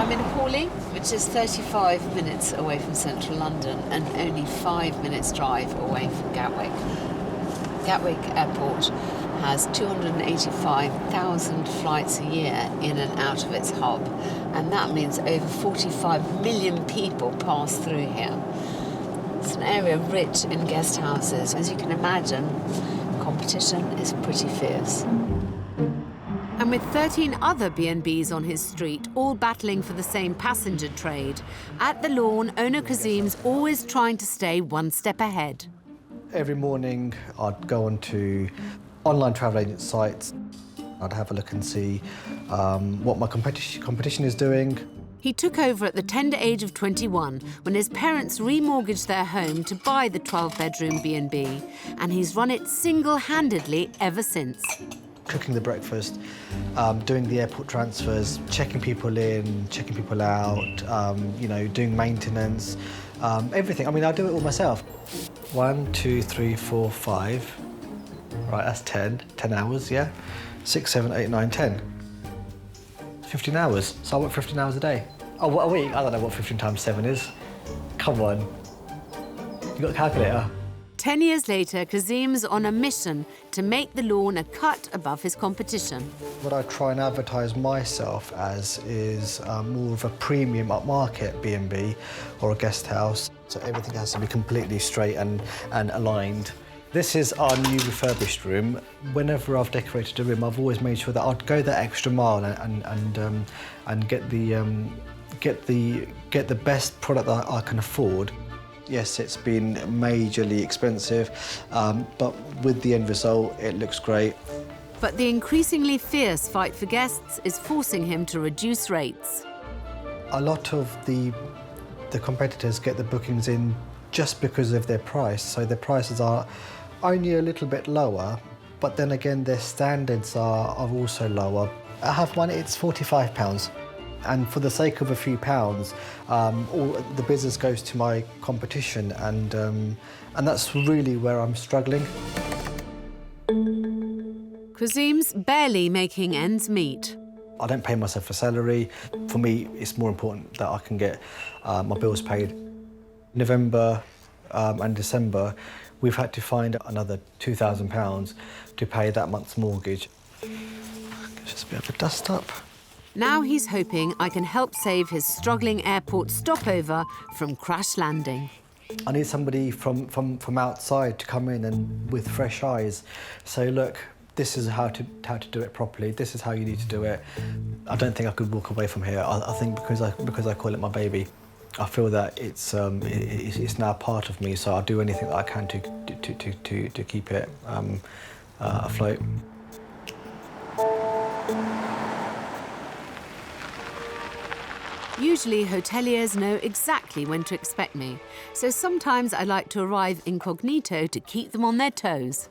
I'm in Hawley, which is 35 minutes away from central London and only 5 minutes drive away from Gatwick. Gatwick Airport has 285,000 flights a year in and out of its hub, and that means over 45 million people pass through here. It's an area rich in guest houses. As you can imagine, competition is pretty fierce. And with 13 other B&Bs on his street, all battling for the same passenger trade, at the Lawn, owner Kazim's always trying to stay one step ahead. Every morning, I'd go onto online travel agent sites. I'd have a look and see what my competition is doing. He took over at the tender age of 21 when his parents remortgaged their home to buy the 12-bedroom B&B, and he's run it single-handedly ever since. Cooking the breakfast, doing the airport transfers, checking people in, checking people out, you know, doing maintenance, everything. I mean, I do it all myself. 1, 2, 3, 4, 5. Right, that's 10 hours, yeah? 6, 7, 8, 9, 10. 15 hours. So I work 15 hours a day. Oh, what a week? I don't know what 15 times 7 is. Come on. You got a calculator? 10 years later, Kazim's on a mission to make the Lawn a cut above his competition. What I try and advertise myself as is more of a premium upmarket B&B or a guest house. So everything has to be completely straight and aligned. This is our new refurbished room. Whenever I've decorated a room, I've always made sure that I'd go that extra mile and get the best product that I can afford. Yes, it's been majorly expensive, but with the end result, it looks great. But the increasingly fierce fight for guests is forcing him to reduce rates. A lot of the competitors get the bookings in just because of their price, so their prices are only a little bit lower, but then again, their standards are also lower. I have one, it's £45. And for the sake of a few pounds, all the business goes to my competition, and that's really where I'm struggling. Kazim's barely making ends meet. I don't pay myself a salary. For me, it's more important that I can get my bills paid. November and December, we've had to find another £2,000 to pay that month's mortgage. Just a bit of a dust up. Now he's hoping I can help save his struggling airport stopover from crash landing. I need somebody from outside to come in and with fresh eyes say, look, this is how to do it properly. This is how you need to do it. I don't think I could walk away from here. I think because I call it my baby, I feel that it's now part of me. So I'll do anything that I can to keep it afloat. Usually, hoteliers know exactly when to expect me, so sometimes I like to arrive incognito to keep them on their toes.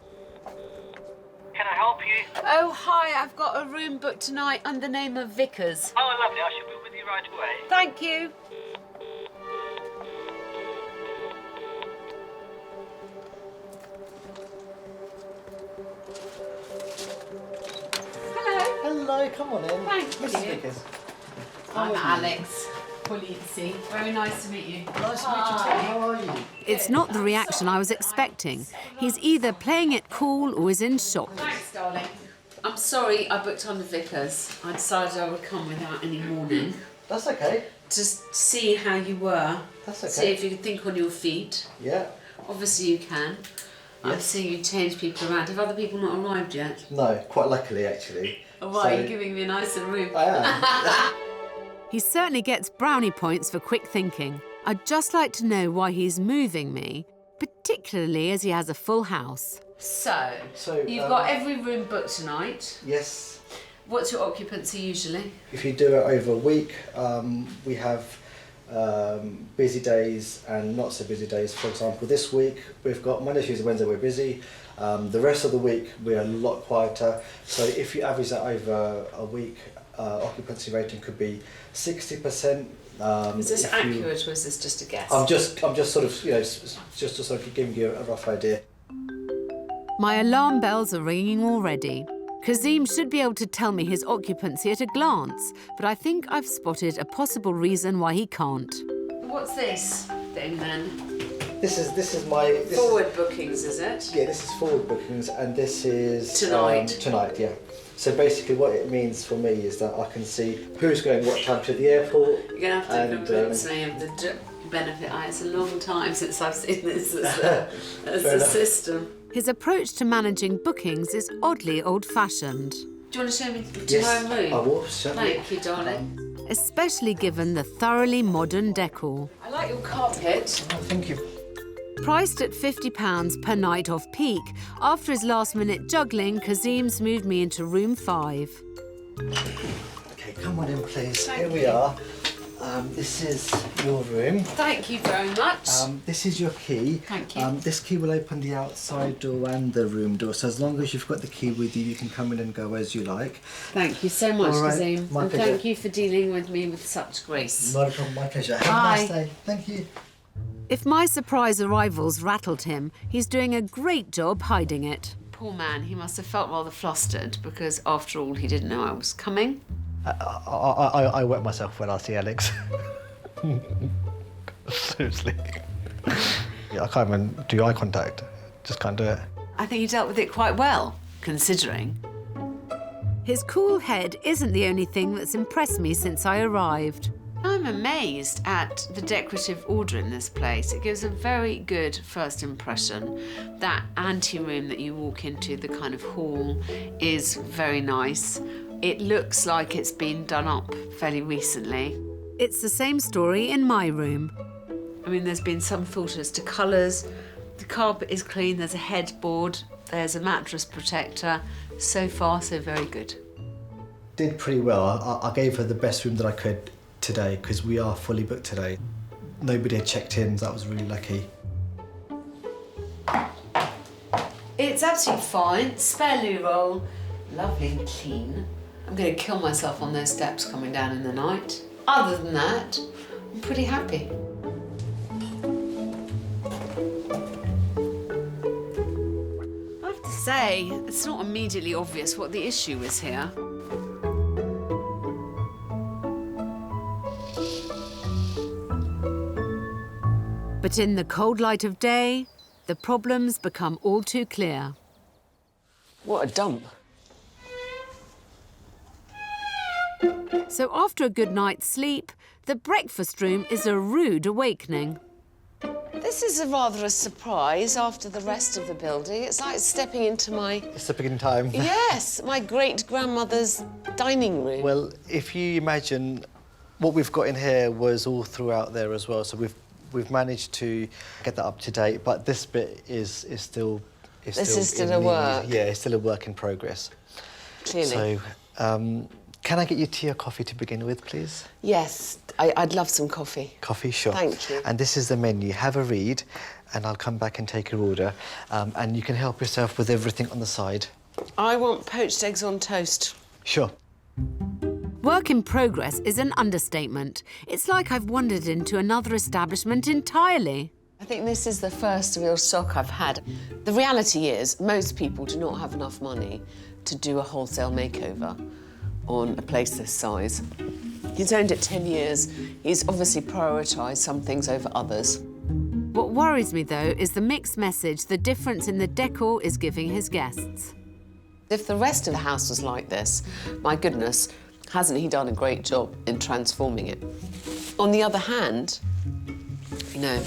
Can I help you? Oh, hi, I've got a room booked tonight under the name of Vickers. Oh, lovely. I should be with you right away. Thank you. Hello. Hello, come on in. Thank Mrs. you. Vickers. I'm Alex. Polizzi. Very nice to meet you. Nice to meet you too. How are you? It's not the reaction I was expecting. He's either playing it cool or is in shock. Thanks, darling. I'm sorry I booked under Vickers. I decided I would come without any warning. That's okay. Just see how you were. That's okay. See if you could think on your feet. Yeah. Obviously you can. I'm Yes. seeing you change people around. Have other people not arrived yet? No, quite luckily, actually. Oh, why? You're giving me a nicer room. I am. He certainly gets brownie points for quick thinking. I'd just like to know why he's moving me, particularly as he has a full house. So you've got every room booked tonight. Yes. What's your occupancy usually? If you do it over a week, we have busy days and not so busy days. For example, this week we've got Monday, Tuesday, Wednesday we're busy. The rest of the week we're a lot quieter. So if you average that over a week, occupancy rating could be 60%. Is this accurate or is this just a guess? I'm just sort of, just to sort of give you a rough idea. My alarm bells are ringing already. Kazim should be able to tell me his occupancy at a glance, but I think I've spotted a possible reason why he can't. What's this thing then? This is my Forward bookings, is it? Yeah, this is forward bookings, and this is Tonight. Tonight, yeah. So basically, what it means for me is that I can see who's going what time to the airport. You're going to have to convince me of the benefit. It's a long time since I've seen this as a system. His approach to managing bookings is oddly old-fashioned, Do you want to show me to Yes, my room? I will, certainly. Thank you, darling. especially given the thoroughly modern decor. I like your carpet. Oh, thank you. Priced at £50 per night off-peak, after his last-minute juggling, Kazim's moved me into room 5. Okay, come on in, please. Thank Here we you. are. This is your room. Thank you very much. This is your key. Thank you. This key will open the outside door and the room door, so as long as you've got the key with you, you can come in and go as you like. Thank you so much, All right, Kazim. my And pleasure. thank you for dealing with me with such grace. Not a problem, my pleasure. Have a Bye. nice day. Thank you. If my surprise arrivals rattled him, he's doing a great job hiding it. Poor man, he must have felt rather flustered because, after all, he didn't know I was coming. I wet myself when I see Alex. Seriously. Yeah, I can't even do eye contact. Just can't do it. I think he dealt with it quite well, considering. His cool head isn't the only thing that's impressed me since I arrived. I'm amazed at the decorative order in this place. It gives a very good first impression. That ante-room that you walk into, the kind of hall, is very nice. It looks like it's been done up fairly recently. It's the same story in my room. I mean, there's been some thought as to colours. The carpet is clean, there's a headboard, there's a mattress protector. So far, so very good. Did pretty well. I gave her the best room that I could today because we are fully booked today. Nobody had checked in, so that was really lucky. It's absolutely fine. Spare loo roll, lovely and clean. I'm going to kill myself on those steps coming down in the night. Other than that, I'm pretty happy. I have to say, it's not immediately obvious what the issue is here. But in the cold light of day, the problems become all too clear. What a dump. So after a good night's sleep, the breakfast room is a rude awakening. This is rather a surprise after the rest of the building. It's like stepping into my... It's the beginning time. Yes, my great-grandmother's dining room. Well, if you imagine what we've got in here was all throughout there as well, so we've managed to get that up to date, but this bit is still... This is still in a the- work. Yeah, it's still a work in progress. Clearly. So, can I get you tea or coffee to begin with, please? Yes, I'd love some coffee. Coffee, sure. Thank you. And this is the menu. Have a read, and I'll come back and take your order. And you can help yourself with everything on the side. I want poached eggs on toast. Sure. Work in progress is an understatement. It's like I've wandered into another establishment entirely. I think this is the first real shock I've had. The reality is, most people do not have enough money to do a wholesale makeover on a place this size. He's owned it 10 years. He's obviously prioritised some things over others. What worries me, though, is the mixed message the difference in the decor is giving his guests. If the rest of the house was like this, my goodness, hasn't he done a great job in transforming it? On the other hand, you know,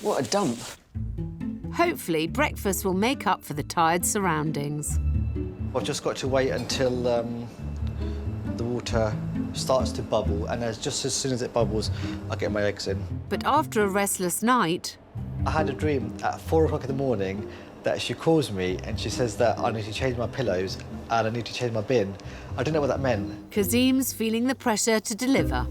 what a dump. Hopefully, breakfast will make up for the tired surroundings. I've just got to wait until the water starts to bubble, and just as soon as it bubbles, I get my eggs in. But after a restless night, I had a dream at 4 o'clock in the morning that she calls me and she says that I need to change my pillows and I need to change my bin. I didn't know what that meant. Kazim's feeling the pressure to deliver.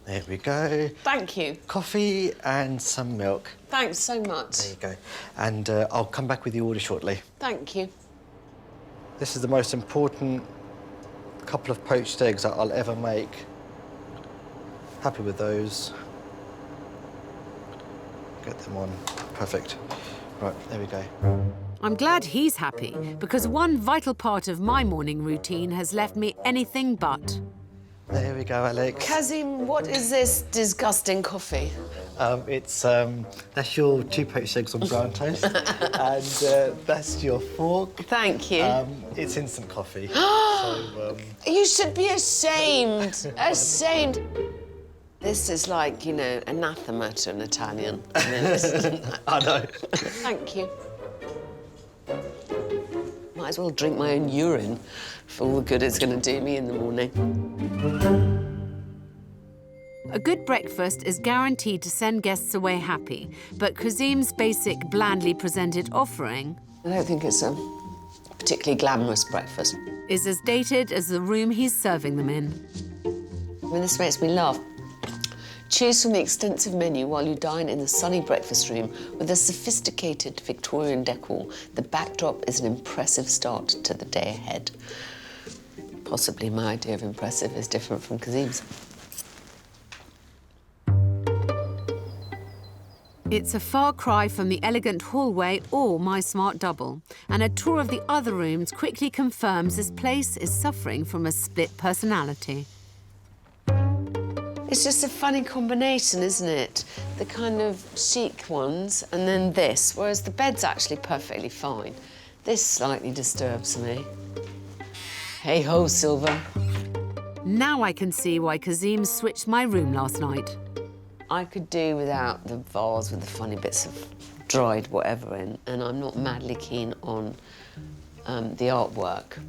There we go. Thank you. Coffee and some milk. Thanks so much. There you go. And I'll come back with the order shortly. Thank you. This is the most important couple of poached eggs that I'll ever make. Happy with those. Get them on. Perfect. Right, there we go. I'm glad he's happy, because one vital part of my morning routine has left me anything but. There we go, Alex. Kazim, what is this disgusting coffee? That's your 2 poached eggs on brown toast, and that's your fork. Thank you. It's instant coffee. You should be ashamed. Ashamed. This is like, you know, anathema to an Italian. I mean, I know. Thank you. Might as well drink my own urine for all the good it's going to do me in the morning. A good breakfast is guaranteed to send guests away happy, but Kazim's basic, blandly presented offering... I don't think it's a particularly glamorous breakfast. ...is as dated as the room he's serving them in. I mean, this makes me laugh. Choose from the extensive menu while you dine in the sunny breakfast room with a sophisticated Victorian decor. The backdrop is an impressive start to the day ahead. Possibly my idea of impressive is different from Kazim's. It's a far cry from the elegant hallway or my smart double, and a tour of the other rooms quickly confirms this place is suffering from a split personality. It's just a funny combination, isn't it? The kind of chic ones and then this, whereas the bed's actually perfectly fine. This slightly disturbs me. Hey-ho, Silver. Now I can see why Kazim switched my room last night. I could do without the vase with the funny bits of dried whatever in, and I'm not madly keen on the artwork.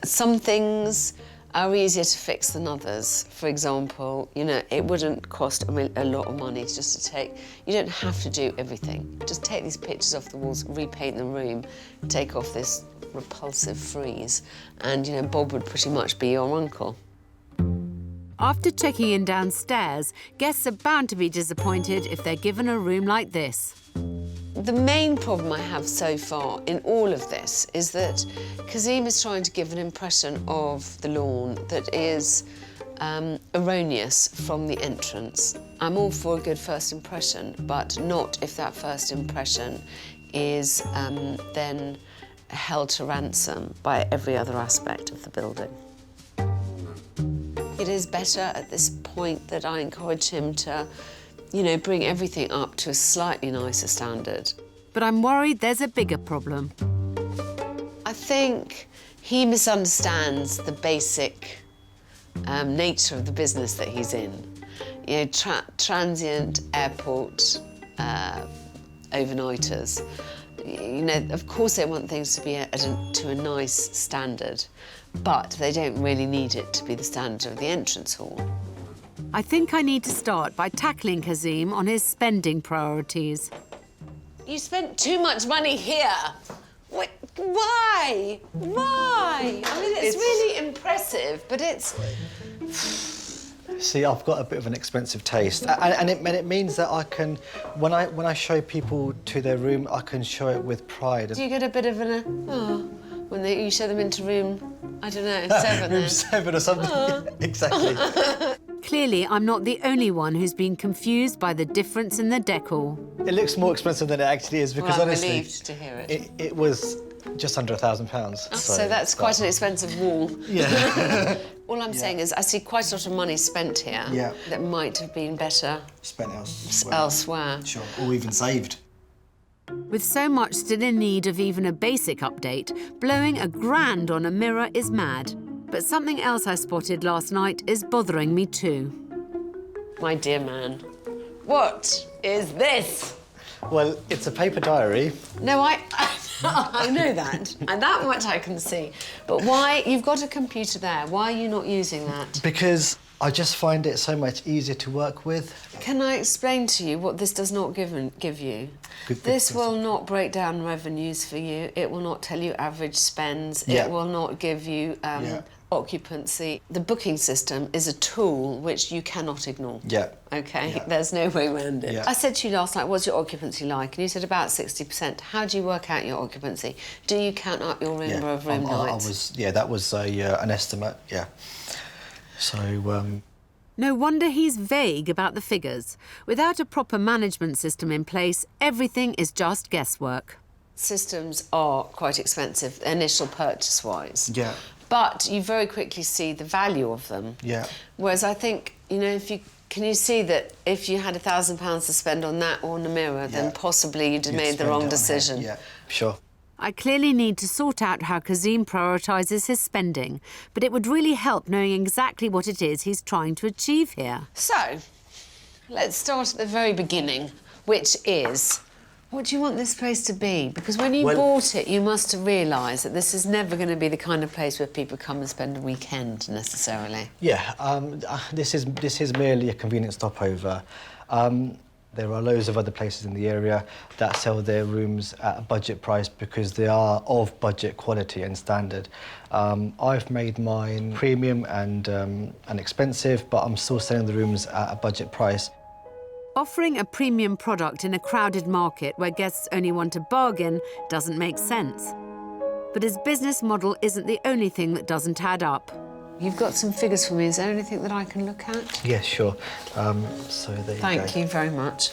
Some things are easier to fix than others. For example, you know, it wouldn't cost a lot of money just to take... You don't have to do everything. Just take these pictures off the walls, repaint the room, take off this repulsive frieze, and, you know, Bob would pretty much be your uncle. After checking in downstairs, guests are bound to be disappointed if they're given a room like this. The main problem I have so far in all of this is that Kazim is trying to give an impression of the lawn that is erroneous from the entrance. I'm all for a good first impression, but not if that first impression is then held to ransom by every other aspect of the building. It is better at this point that I encourage him to, you know, bring everything up to a slightly nicer standard. But I'm worried there's a bigger problem. I think he misunderstands the basic nature of the business that he's in. You know, transient airport overnighters. You know, of course they want things to be to a nice standard, but they don't really need it to be the standard of the entrance hall. I think I need to start by tackling Kazim on his spending priorities. You spent too much money here. Why? Why? I mean, it's really impressive, but it's... See, I've got a bit of an expensive taste, and it means that I can, when I show people to their room, I can show it with pride. Do you get a bit of when you show them into room, I don't know, 7? Room 7 or something. Exactly. Clearly, I'm not the only one who's been confused by the difference in the decor. It looks more expensive than it actually is because, well, I'm honestly, relieved to hear it. It was just under £1,000. So that's quite an expensive wall. Yeah. All I'm saying is I see quite a lot of money spent here that might have been better spent elsewhere. Sure, or even saved. With so much still in need of even a basic update, blowing £1,000 on a mirror is mad. But something else I spotted last night is bothering me too. My dear man, what is this? Well, it's a paper diary. No, I know that, and that much I can see. But why? You've got a computer there. Why are you not using that? Because I just find it so much easier to work with. Can I explain to you what this does not give you? This will not break down revenues for you. It will not tell you average spends. It will not give you occupancy. The booking system is a tool which you cannot ignore. Yeah. OK? Yeah. There's no way around it. Yeah. I said to you last night, what's your occupancy like? And you said about 60%. How do you work out your occupancy? Do you count up your number of room nights? That was an estimate, yeah. So, No wonder he's vague about the figures. Without a proper management system in place, everything is just guesswork. Systems are quite expensive, initial purchase-wise. Yeah. But you very quickly see the value of them. Yeah. Whereas I think, you know, can you see that if you had £1,000 to spend on that or on a mirror, then possibly you'd have made the wrong decision. Yeah, sure. I clearly need to sort out how Kazim prioritises his spending, but it would really help knowing exactly what it is he's trying to achieve here. So, let's start at the very beginning, which is, what do you want this place to be? Because when you bought it, you must have realised that this is never going to be the kind of place where people come and spend a weekend, necessarily. Yeah, this is merely a convenient stopover. There are loads of other places in the area that sell their rooms at a budget price because they are of budget quality and standard. I've made mine premium and expensive, but I'm still selling the rooms at a budget price. Offering a premium product in a crowded market where guests only want a bargain doesn't make sense. But his business model isn't the only thing that doesn't add up. You've got some figures for me. Is there anything that I can look at? Yes, sure. So there you go. Thank you very much.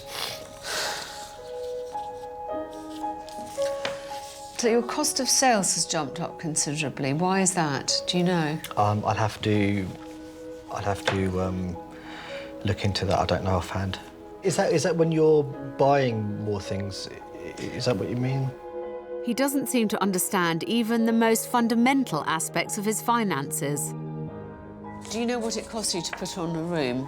So your cost of sales has jumped up considerably. Why is that? Do you know? I'd have to look into that. I don't know offhand. Is that when you're buying more things? Is that what you mean? He doesn't seem to understand even the most fundamental aspects of his finances. Do you know what it costs you to put on a room?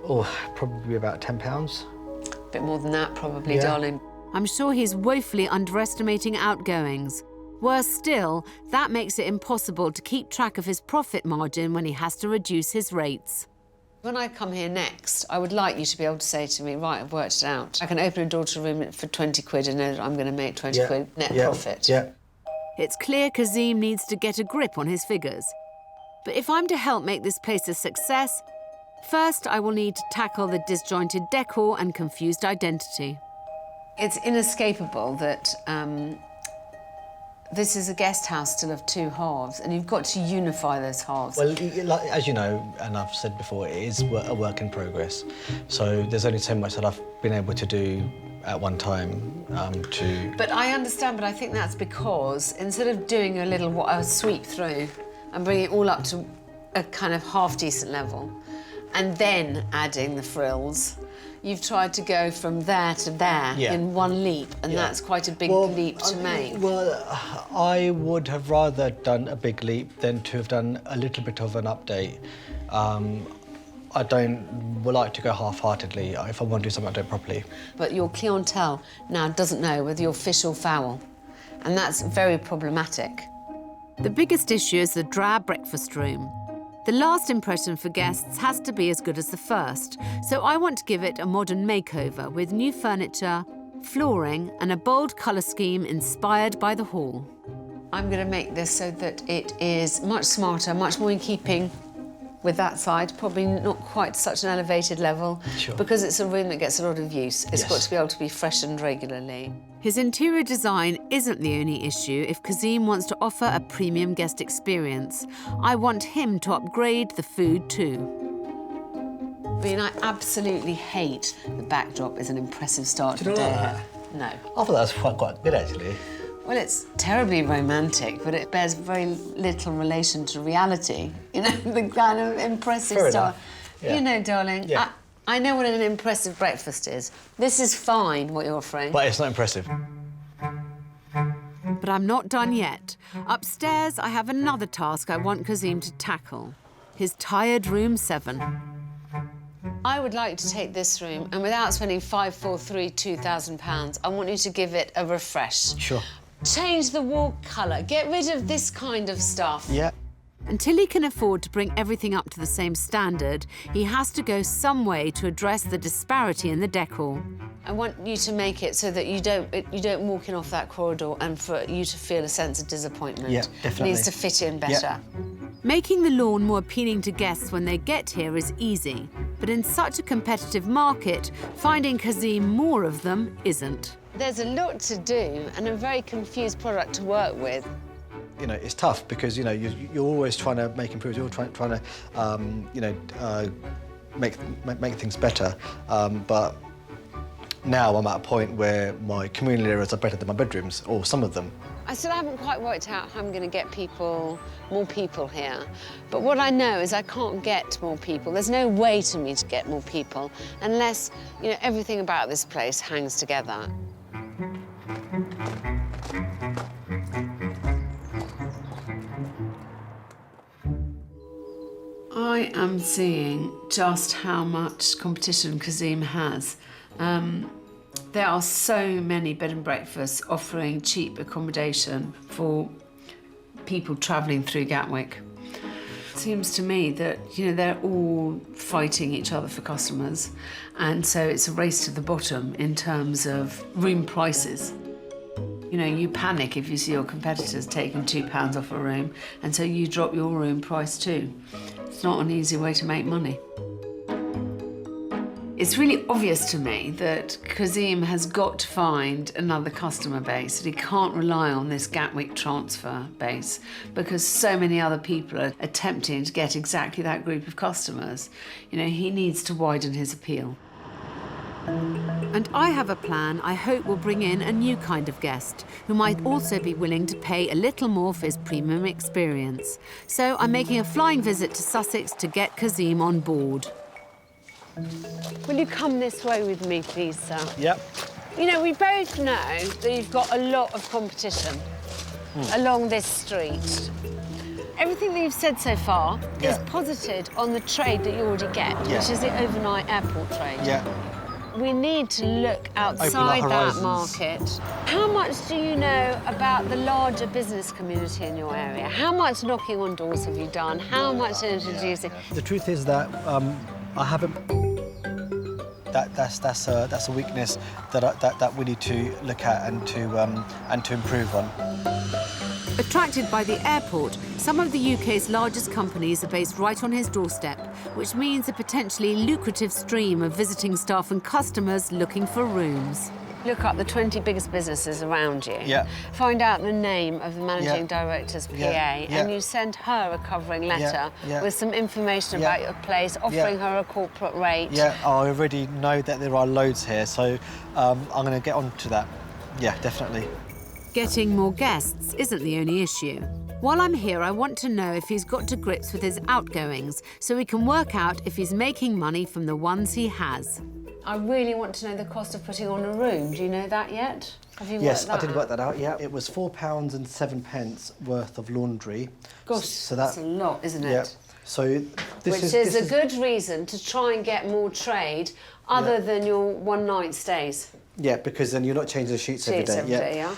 Oh, probably about £10. A bit more than that, probably, Yeah. darling. I'm sure he's woefully underestimating outgoings. Worse still, that makes it impossible to keep track of his profit margin when he has to reduce his rates. When I come here next, I would like you to be able to say to me, right, I've worked it out. I can open a daughter room for 20 quid and know that I'm going to make 20 quid net profit. Yeah. It's clear Kazim needs to get a grip on his figures. But if I'm to help make this place a success, first I will need to tackle the disjointed decor and confused identity. It's inescapable that this is a guest house still of two halves, and you've got to unify those halves. Well, as you know, and I've said before, it is a work in progress. So there's only so much that I've been able to do at one time But I understand, but I think that's because instead of doing a sweep through and bringing it all up to a kind of half-decent level and then adding the frills, you've tried to go from there to there in one leap, and that's quite a big leap to make. Well, I would have rather done a big leap than to have done a little bit of an update. I don't like to go half-heartedly. If I want to do something, I do it properly. But your clientele now doesn't know whether you're fish or fowl, and that's very problematic. The biggest issue is the drab breakfast room. The last impression for guests has to be as good as the first, so I want to give it a modern makeover with new furniture, flooring and a bold colour scheme inspired by the hall. I'm going to make this so that it is much smarter, much more in keeping with that side, probably not quite such an elevated level, because it's a room that gets a lot of use. It's got to be able to be freshened regularly. His interior design isn't the only issue if Kazim wants to offer a premium guest experience. I want him to upgrade the food too. I mean, I absolutely hate the backdrop is an impressive start to the day. No. I thought that was quite good, actually. Well, it's terribly romantic, but it bears very little relation to reality. You know, the kind of impressive Fair start. enough. Yeah. You know, darling, Yeah. I know what an impressive breakfast is. This is fine, what you're offering. But it's not impressive. But I'm not done yet. Upstairs, I have another task I want Kazim to tackle. His tired room 7. I would like to take this room, and without spending £2,000, I want you to give it a refresh. Sure. Change the wall colour. Get rid of this kind of stuff. Yeah. Until he can afford to bring everything up to the same standard, he has to go some way to address the disparity in the decor. I want you to make it so that you don't walk in off that corridor and for you to feel a sense of disappointment. Yeah, definitely. It needs to fit in better. Yeah. Making the lawn more appealing to guests when they get here is easy, but in such a competitive market, finding Kazim more of them isn't. There's a lot to do and a very confused product to work with. You know, it's tough because, you know, you're always trying to make improvements, you're trying to, make things better. But Now I'm at a point where my communal areas are better than my bedrooms, or some of them. I still haven't quite worked out how I'm going to get more people here. But what I know is I can't get more people. There's no way to me to get more people unless, you know, everything about this place hangs together. I am seeing just how much competition Kazim has. There are so many bed and breakfasts offering cheap accommodation for people travelling through Gatwick. It seems to me that, you know, they're all fighting each other for customers, and so it's a race to the bottom in terms of room prices. You know, you panic if you see your competitors taking £2 off a room, and so you drop your room price too. It's not an easy way to make money. It's really obvious to me that Kazim has got to find another customer base, that he can't rely on this Gatwick transfer base because so many other people are attempting to get exactly that group of customers. You know, he needs to widen his appeal. And I have a plan I hope will bring in a new kind of guest who might also be willing to pay a little more for his premium experience. So I'm making a flying visit to Sussex to get Kazim on board. Will you come this way with me, please, sir? Yep. You know, we both know that you've got a lot of competition along this street. Everything that you've said so far is posited on the trade that you already get, which is the overnight airport trade. Yeah. We need to look outside that market. How much do you know about the larger business community in your area? How much knocking on doors have you done? How much introducing? The truth is that I haven't. That's a weakness that we need to look at and to improve on. Attracted by the airport, some of the UK's largest companies are based right on his doorstep, which means a potentially lucrative stream of visiting staff and customers looking for rooms. Look up the 20 biggest businesses around you. Yeah. Find out the name of the managing director's PA, and you send her a covering letter with some information about your place, offering her a corporate rate. Yeah, I already know that there are loads here, so I'm going to get on to that. Yeah, definitely. Getting more guests isn't the only issue. While I'm here, I want to know if he's got to grips with his outgoings so we can work out if he's making money from the ones he has. I really want to know the cost of putting on a room. Do you know that yet? Have you Yes, worked that I did out? work that out, yeah. It was £4.07 worth of laundry. Gosh, so that's a lot, isn't it? Yeah. So Which is a good reason to try and get more trade other than your one-night stays. Yeah, because then you're not changing the sheets every day. Yeah.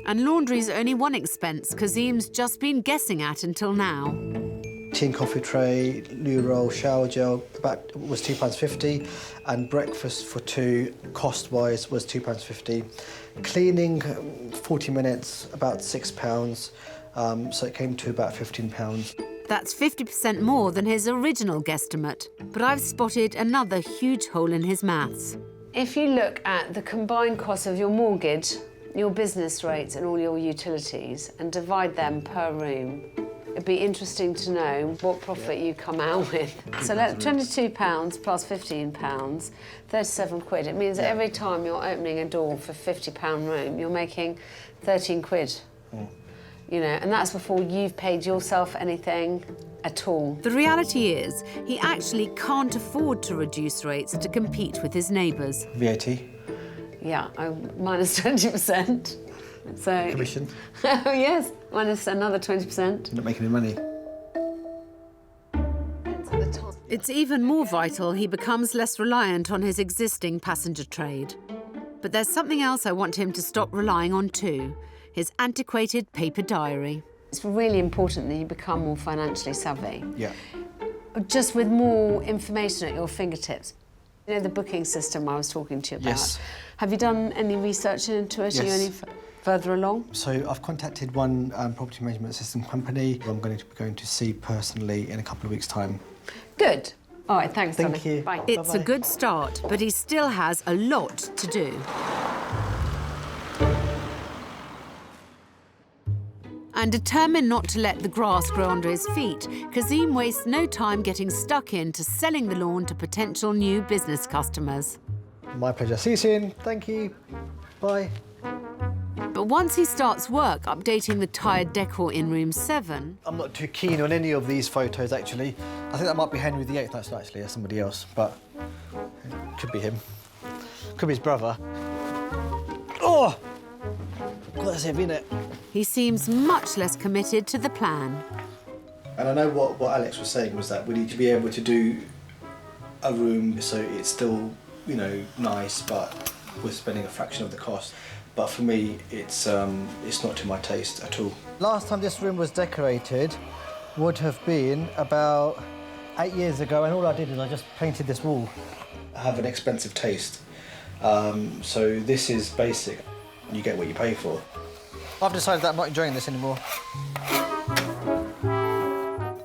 And laundry's only one expense Kazim's just been guessing at until now. Tea and coffee tray, loo roll, shower gel, was £2.50, and breakfast for two, cost-wise, was £2.50. Cleaning, 40 minutes, about £6, so it came to about £15. That's 50% more than his original guesstimate. But I've spotted another huge hole in his maths. If you look at the combined cost of your mortgage, your business rates and all your utilities and divide them per room, it'd be interesting to know what profit you come out with. So that's £22 plus £15, 37 quid. It means that every time you're opening a door for £50 room, you're making 13 quid. You know, and that's before you've paid yourself anything at all. The reality is, he actually can't afford to reduce rates to compete with his neighbours. VAT. Yeah, minus 20%. So Commission. Oh, yes, minus another 20%. Not making any money. It's even more vital he becomes less reliant on his existing passenger trade. But there's something else I want him to stop relying on too, his antiquated paper diary. It's really important that you become more financially savvy. Yeah. Just with more information at your fingertips. You know the booking system I was talking to you about? Yes. Have you done any research into it? Yes. Are you any further along? So I've contacted one property management system company I'm going to see personally in a couple of weeks' time. Good. All right, thanks, Thank darling. you. Bye. Bye-bye. It's a good start, but he still has a lot to do. And determined not to let the grass grow under his feet, Kazim wastes no time getting stuck into selling the lawn to potential new business customers. My pleasure. See you soon. Thank you. Bye. But once he starts work updating the tired decor in room 7... I'm not too keen on any of these photos, actually. I think that might be Henry VIII. That's not actually somebody else, but it could be him. Could be his brother. Oh! God, that's heavy, innit? He seems much less committed to the plan. And I know what Alex was saying was that we need to be able to do a room so it's still, you know, nice, but we're spending a fraction of the cost. But for me, it's not to my taste at all. Last time this room was decorated would have been about 8 years ago, and all I did is I just painted this wall. I have an expensive taste, so this is basic. You get what you pay for. I've decided that I'm not enjoying this anymore.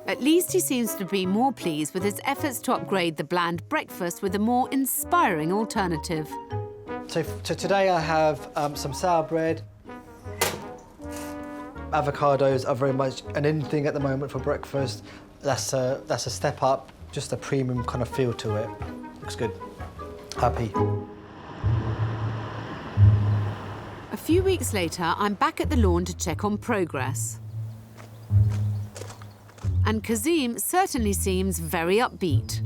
At least he seems to be more pleased with his efforts to upgrade the bland breakfast with a more inspiring alternative. So today I have some sour bread. Avocados are very much an in thing at the moment for breakfast. That's a step up, just a premium kind of feel to it. Looks good. Happy. A few weeks later, I'm back at the lawn to check on progress. And Kazim certainly seems very upbeat.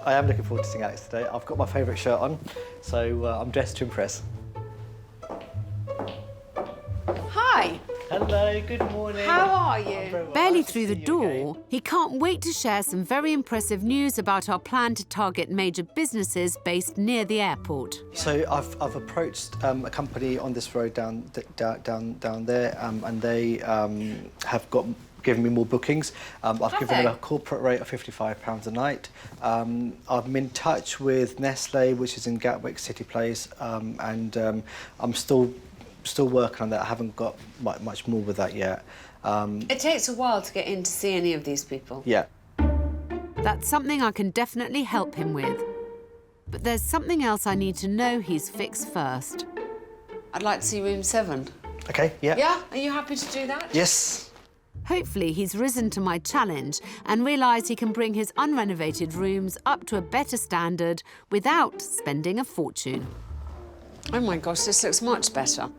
I am looking forward to seeing Alex today. I've got my favourite shirt on, so I'm dressed to impress. Hi. Hello, good morning. How are you? Barely through the door, he can't wait to share some very impressive news about our plan to target major businesses based near the airport. So I've approached a company on this road down there, and they have given me more bookings. I've given them a corporate rate of £55 a night. I'm in touch with Nestle, which is in Gatwick City Place, and I'm still working on that. I haven't got much more with that yet. It takes a while to get in to see any of these people. Yeah. That's something I can definitely help him with. But there's something else I need to know he's fixed first. I'd like to see room 7. Okay, yeah. Yeah? Are you happy to do that? Yes. Hopefully he's risen to my challenge and realised he can bring his unrenovated rooms up to a better standard without spending a fortune. Oh my gosh, this looks much better.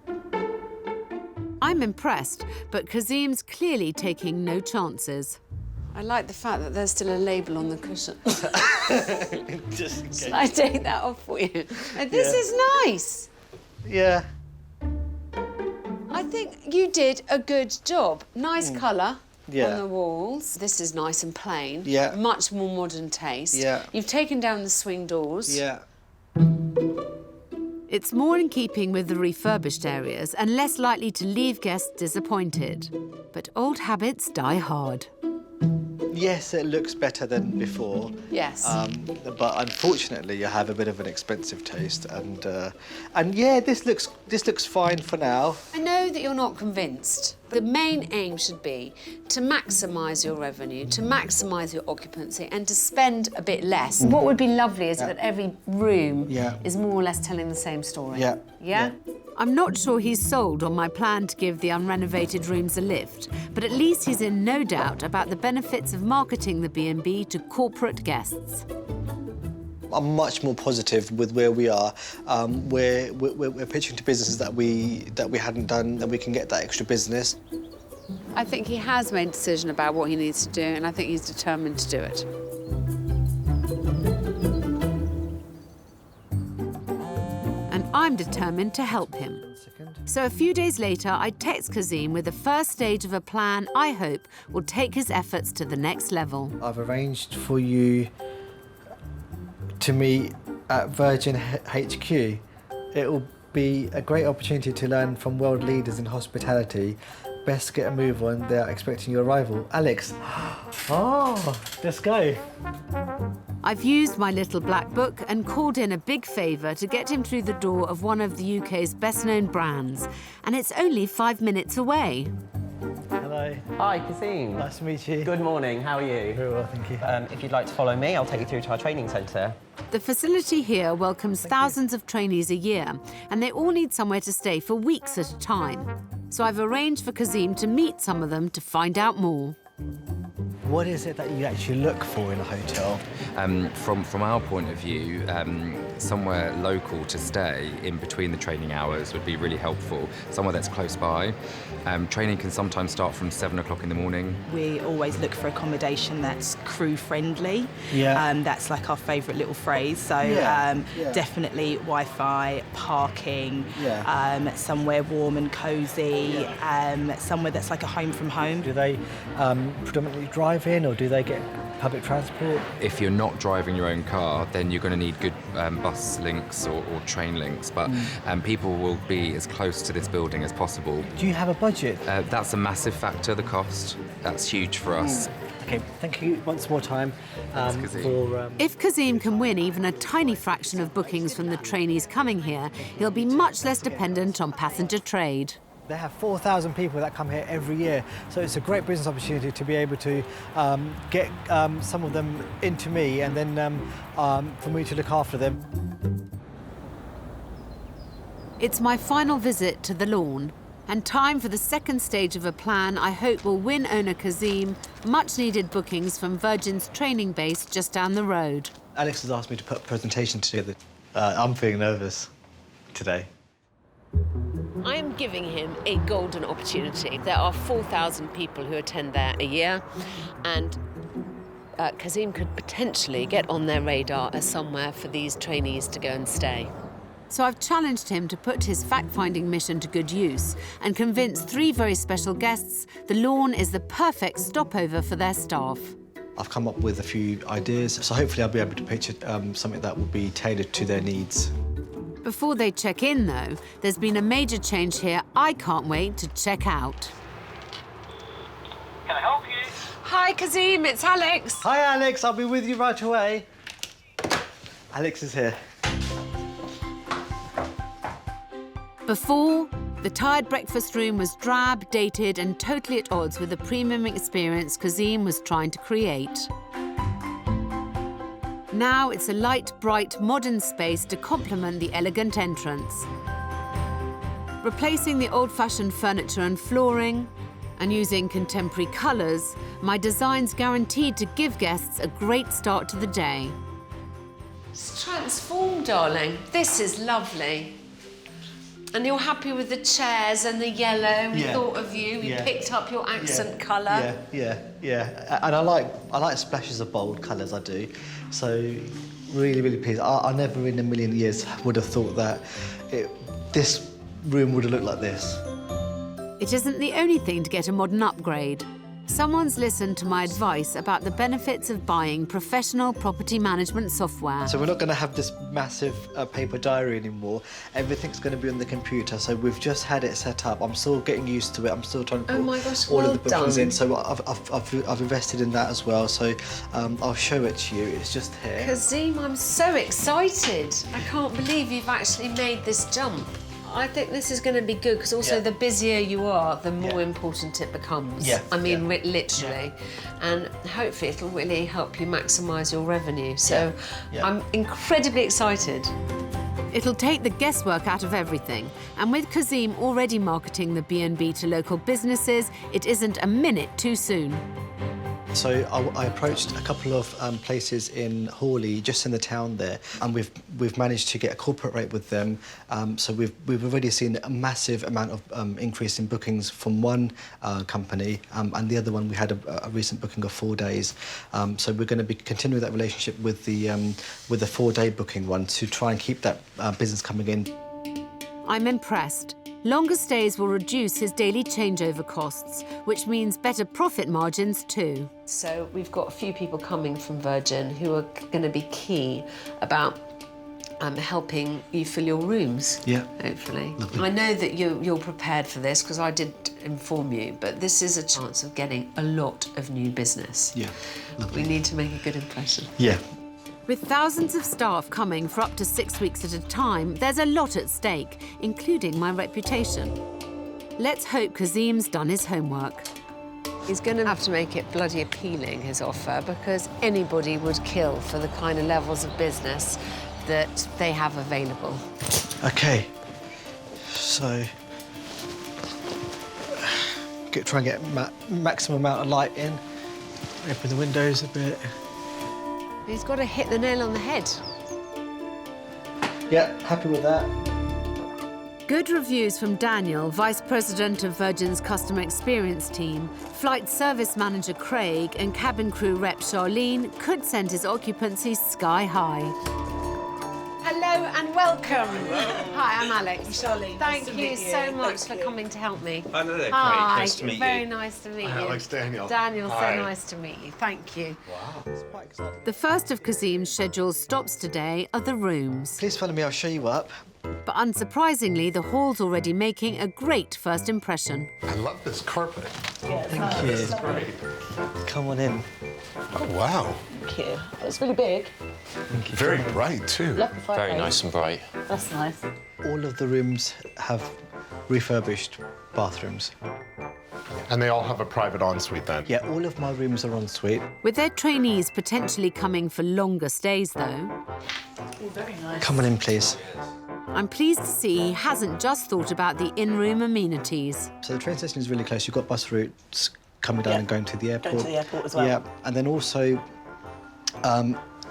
I'm impressed, but Kazim's clearly taking no chances. I like the fact that there's still a label on the cushion. Just in case. Shall I take that off for you? This is nice. Yeah. I think you did a good job. Nice colour Yeah. on the walls. This is nice and plain. Yeah. Much more modern taste. Yeah. You've taken down the swing doors. Yeah. It's more in keeping with the refurbished areas and less likely to leave guests disappointed. But old habits die hard. Yes, it looks better than before. Yes. But unfortunately, you have a bit of an expensive taste, and yeah, this looks fine for now. I know that you're not convinced. The main aim should be to maximise your revenue, to maximise your occupancy, and to spend a bit less. What would be lovely is that every room is more or less telling the same story. Yeah. Yeah? I'm not sure he's sold on my plan to give the unrenovated rooms a lift, but at least he's in no doubt about the benefits of marketing the B&B to corporate guests. I'm much more positive with where we are. We're pitching to businesses that we hadn't done, that we can get that extra business. I think he has made a decision about what he needs to do, and I think he's determined to do it. And I'm determined to help him. So a few days later, I text Kazim with the first stage of a plan I hope will take his efforts to the next level. I've arranged for you to meet at Virgin HQ. It will be a great opportunity to learn from world leaders in hospitality. Best get a move on, they're expecting your arrival. Alex. Oh, let's go. I've used my little black book and called in a big favour to get him through the door of one of the UK's best-known brands. And it's only 5 minutes away. Hello. Hi, Kazim. Nice to meet you. Good morning, how are you? Very well, thank you. If you'd like to follow me, I'll take you through to our training centre. The facility here welcomes thousands of trainees a year, and they all need somewhere to stay for weeks at a time. So I've arranged for Kazim to meet some of them to find out more. What is it that you actually look for in a hotel? From our point of view, somewhere local to stay in between the training hours would be really helpful. Somewhere that's close by. Training can sometimes start from 7 o'clock in the morning. We always look for accommodation that's crew friendly. Yeah. That's like our favourite little phrase. So definitely Wi-Fi, parking, somewhere warm and cosy, somewhere that's like a home from home. Do they predominantly drive in, or do they get public transport? If you're not driving your own car, then you're going to need good bus links or train links, but people will be as close to this building as possible. Do you have a budget? That's a massive factor, the cost. That's huge for us. Okay, thank you once more time Kazim. for... If Kazim can win even a tiny fraction of bookings from the trainees coming here, he'll be much less dependent on passenger trade. They have 4,000 people that come here every year, so it's a great business opportunity to be able to get some of them into me, and then for me to look after them. It's my final visit to the lawn, and time for the second stage of a plan I hope will win owner Kazim much-needed bookings from Virgin's training base just down the road. Alex has asked me to put a presentation together. I'm feeling nervous today. I am giving him a golden opportunity. There are 4,000 people who attend there a year, and Kazim could potentially get on their radar as somewhere for these trainees to go and stay. So I've challenged him to put his fact-finding mission to good use and convince 3 very special guests the lawn is the perfect stopover for their staff. I've come up with a few ideas, so hopefully I'll be able to pitch something that will be tailored to their needs. Before they check in, though, there's been a major change here I can't wait to check out. Can I help you? Hi, Kazim, it's Alex. Hi, Alex. I'll be with you right away. Alex is here. Before, the tired breakfast room was drab, dated, and totally at odds with the premium experience Kazim was trying to create. Now it's a light, bright, modern space to complement the elegant entrance. Replacing the old-fashioned furniture and flooring, and using contemporary colours, my design's guaranteed to give guests a great start to the day. It's transformed, darling. This is lovely. And you're happy with the chairs and the yellow. We thought of you. We picked up your accent colour. Yeah. And I like splashes of bold colours, I do. So really, really pleased. I never in a million years would have thought that this room would have looked like this. It isn't the only thing to get a modern upgrade. Someone's listened to my advice about the benefits of buying professional property management software. So we're not going to have this massive paper diary anymore. Everything's going to be on the computer. So we've just had it set up. I'm still getting used to it. I'm still trying to put all of the bookings in. So I've invested in that as well. So I'll show it to you. It's just here. Kazim, I'm so excited. I can't believe you've actually made this jump. I think this is going to be good because also the busier you are, the more important it becomes. Literally. And hopefully it'll really help you maximise your revenue. So I'm incredibly excited. It'll take the guesswork out of everything. And with Kazim already marketing the B&B to local businesses, it isn't a minute too soon. So I approached a couple of places in Hawley, just in the town there, and we've managed to get a corporate rate with them. So we've already seen a massive amount of increase in bookings from one company, and the other one we had a recent booking of 4 days. So we're going to be continuing that relationship with the 4-day booking one to try and keep that business coming in. I'm impressed. Longer stays will reduce his daily changeover costs, which means better profit margins too. So we've got a few people coming from Virgin who are going to be key about helping you fill your rooms, hopefully. Lovely. I know that you're prepared for this because I did inform you, but this is a chance of getting a lot of new business. Yeah, lovely. We need to make a good impression. Yeah. With thousands of staff coming for up to 6 weeks at a time, there's a lot at stake, including my reputation. Let's hope Kazim's done his homework. He's going to have to make it bloody appealing, his offer, because anybody would kill for the kind of levels of business that they have available. Okay, so try and get maximum amount of light in. Open the windows a bit. He's got to hit the nail on the head. Yeah, happy with that. Good reviews from Daniel, Vice President of Virgin's Customer Experience Team, Flight Service Manager Craig and cabin crew rep Charlene could send his occupancy sky high. Hello and welcome. Hi, I'm Alex. Charlene, nice Thank to you meet you. so much Thank for you. coming to help me. I know they're great. Hi, Nice to meet very you. nice to meet you. Alex, Daniel. Daniel, so Hi. nice to meet you. Thank you. Wow, it's quite exciting. The first of Kazim's scheduled stops today are the rooms. Please follow me, I'll show you up. But unsurprisingly, the hall's already making a great first impression. I love this carpet. Thank you. It's great. Come on in. Oh, wow. Thank you. It's really big. Very bright, too. Love the fireplace. Very nice and bright. That's nice. All of the rooms have refurbished bathrooms. And they all have a private ensuite then? Yeah, all of my rooms are en suite. With their trainees potentially coming for longer stays, though, Very nice. Come on in, please. I'm pleased to see he hasn't just thought about the in-room amenities. So the train station is really close. You've got bus routes coming down Yeah. and going to the airport. Going to the airport as well. Yeah, and then also,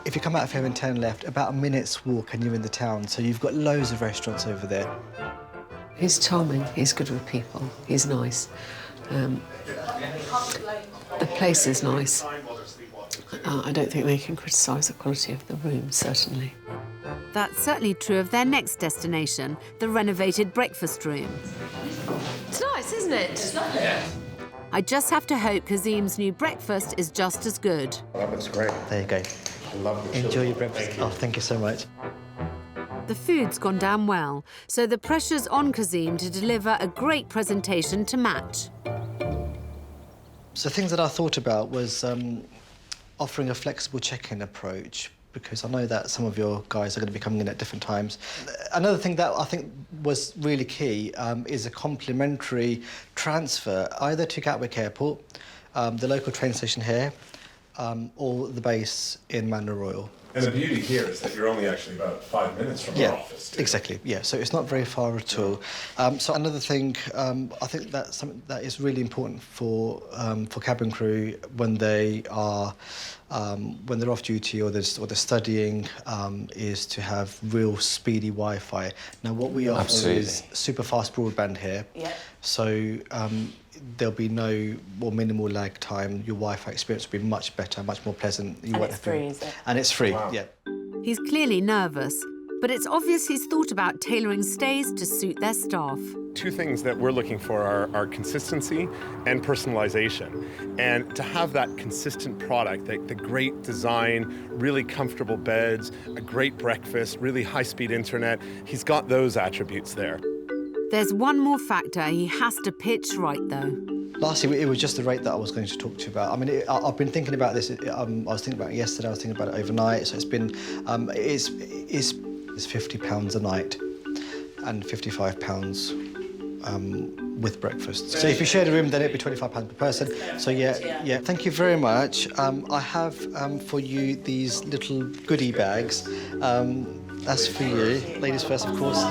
if you come out of here and turn left, about a minute's walk and you're in the town. So you've got loads of restaurants over there. He's charming. He's good with people. He's nice. The place is nice. I don't think they can criticise the quality of the room, certainly. That's certainly true of their next destination, the renovated breakfast room. It's nice, isn't it? I just have to hope Kazim's new breakfast is just as good. That looks great. There you go. I love the Enjoy chili. your breakfast. Thank you. Oh, thank you so much. The food's gone down well, so the pressure's on Kazim to deliver a great presentation to match. So things that I thought about was offering a flexible check-in approach, because I know that some of your guys are going to be coming in at different times. Another thing that I think was really key is a complimentary transfer either to Gatwick Airport, the local train station here, or the base in Manor Royal. And the beauty here is that you're only actually about 5 minutes from Yeah, our office. too. exactly. Yeah, so it's not very far at all. So another thing, I think that's something that is really important for cabin crew when they are when they're off duty or they're studying, is to have real speedy Wi-Fi. Now, what we offer Absolutely. is super fast broadband here. Yeah. So there'll be no or minimal lag time. Your Wi-Fi experience will be much better, much more pleasant. You And won't it's have to- free, is it? And it's free. Wow. Yeah. He's clearly nervous, but it's obvious he's thought about tailoring stays to suit their staff. Two things that we're looking for are consistency and personalization. And to have that consistent product, the great design, really comfortable beds, a great breakfast, really high-speed internet, he's got those attributes there. There's one more factor he has to pitch right, though. Lastly, it was just the rate that I was going to talk to you about. I mean, I've been thinking about this. I was thinking about it yesterday. I was thinking about it overnight. So it's been, it's £50 a night, and £55 with breakfast. So if you share the room, then it'd be £25 per person. So yeah. Thank you very much. I have for you these little goodie bags. That's for you, ladies first, of course.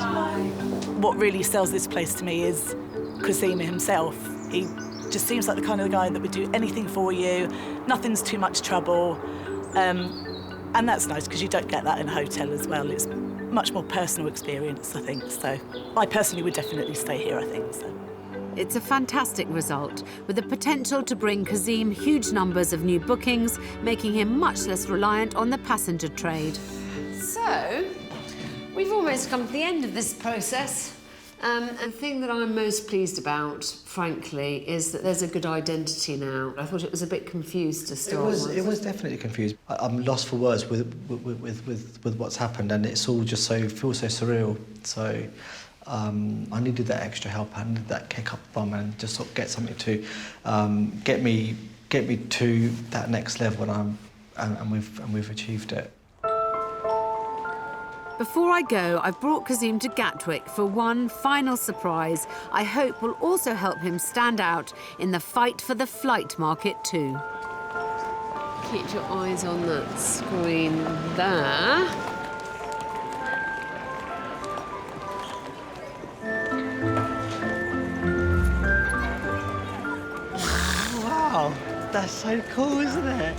What really sells this place to me is Kazim himself. He just seems like the kind of guy that would do anything for you. Nothing's too much trouble. And that's nice because you don't get that in a hotel as well. It's much more personal experience, I think. So I personally would definitely stay here, I think. So. It's a fantastic result, with the potential to bring Kazim huge numbers of new bookings, making him much less reliant on the passenger trade. So, we've almost come to the end of this process. The thing that I'm most pleased about, frankly, is that there's a good identity now. I thought it was a bit confused to start with. It was definitely confused. I'm lost for words with what's happened, and it's all just feels so surreal. So I needed that extra help. I needed that kick up the bum and just sort of get something to get me to that next level, and we've achieved it. Before I go, I've brought Kazim to Gatwick for one final surprise I hope will also help him stand out in the fight for the flight market too. Keep your eyes on that screen there. Wow, That's so cool, isn't it?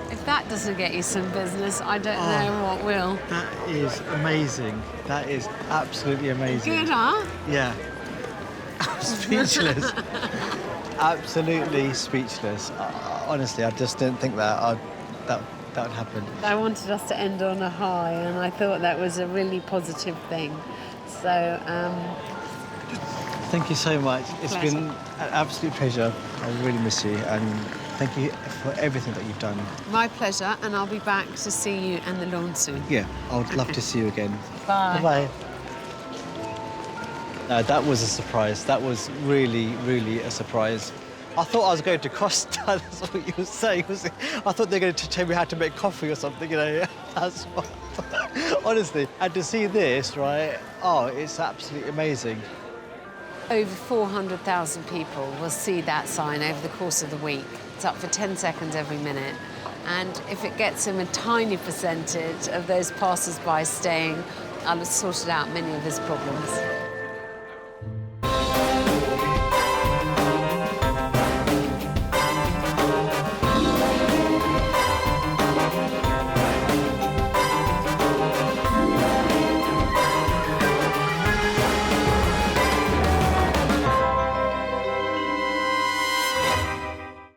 If that doesn't get you some business, I don't know what will. That is amazing. That is absolutely amazing. Good, huh? Yeah. I'm speechless. Absolutely speechless. Honestly, I just didn't think that would happen. I wanted us to end on a high, and I thought that was a really positive thing. So, thank you so much. It's pleasure. been an absolute pleasure. I really miss you, and thank you for everything that you've done. My pleasure, and I'll be back to see you and the lawn soon. Yeah, I would love to see you again. Bye. Bye-bye. That was a surprise. That was really, really a surprise. I thought I was going to Costa, that's what you were saying. I thought they were going to tell me how to make coffee or something, you know. That's what, honestly. And to see this, right, it's absolutely amazing. Over 400,000 people will see that sign over the course of the week. It's up for 10 seconds every minute. And if it gets him a tiny percentage of those passers-by staying, I'll have sorted out many of his problems.